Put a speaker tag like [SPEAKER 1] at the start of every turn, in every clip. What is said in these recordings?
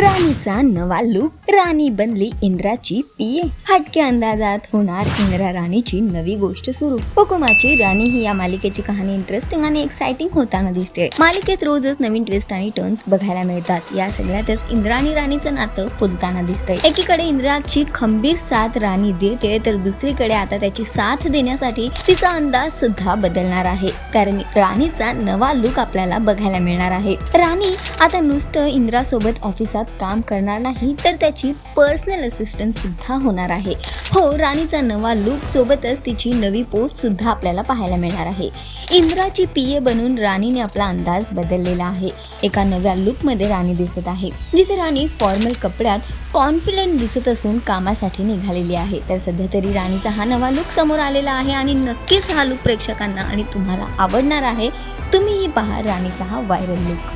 [SPEAKER 1] राणीचा नवा लुक, राणी बनली इंद्राची पीए. हटक्या अंदाजात होणार इंद्रा राणीची नवी गोष्ट सुरू. हुकुमाची राणी ही या मालिकेची कहाणी इंटरेस्टिंग आणि एक्साइटिंग होताना दिसते. मालिकेत रोजच नवीन ट्विस्ट आणि टर्न्स बघायला मिळतात. या सगळ्यातच इंद्रा आणि राणीचं नातं फुलताना दिसतंय. एकीकडे इंद्राची खंबीर साथ राणी देते, तर दुसरीकडे आता त्याची साथ देण्यासाठी तिचा अंदाज सुद्धा बदलणार आहे. कारण राणीचा नवा लुक आपल्याला बघायला मिळणार आहे. राणी आता नुसतं इंद्रासोबत ऑफिसात काम करणार नाही, तर त्याची पर्सनल असिस्टंट सुद्धा होणार आहे. हो, राणीचा नवा लुक सोबतच तिची नवी पोस्ट सुद्धा आपल्याला पाहायला मिळणार आहे. इंद्राची पीए बनून राणीने आपला अंदाज बदललेला आहे. एका नव्या लुकमध्ये राणी दिसत आहे, जिथे राणी फॉर्मल कपड्यात कॉन्फिडंट दिसत असून कामासाठी निघालेली आहे. तर सध्या तरी राणीचा हा नवा लुक समोर आलेला आहे आणि नक्कीच हा लुक प्रेक्षकांना आणि तुम्हाला आवडणार आहे. तुम्हीही पहा राणीचा हा व्हायरल लुक.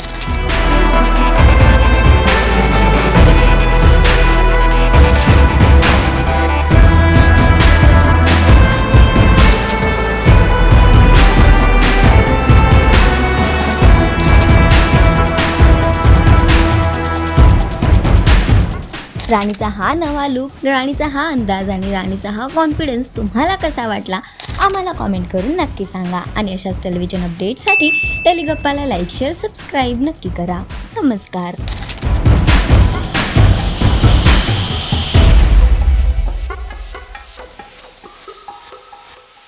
[SPEAKER 1] राणीचा हा नवा लुक, राणीचा हा अंदाज आणि राणीचा हा कॉन्फिडन्स तुम्हाला कसा वाटला आम्हाला कॉमेंट करून नक्की सांगा. आणि अशाच टेलिव्हिजन अपडेटसाठी टेलिगप्पाला लाईक, शेअर, सबस्क्राईब नक्की करा. नमस्कार.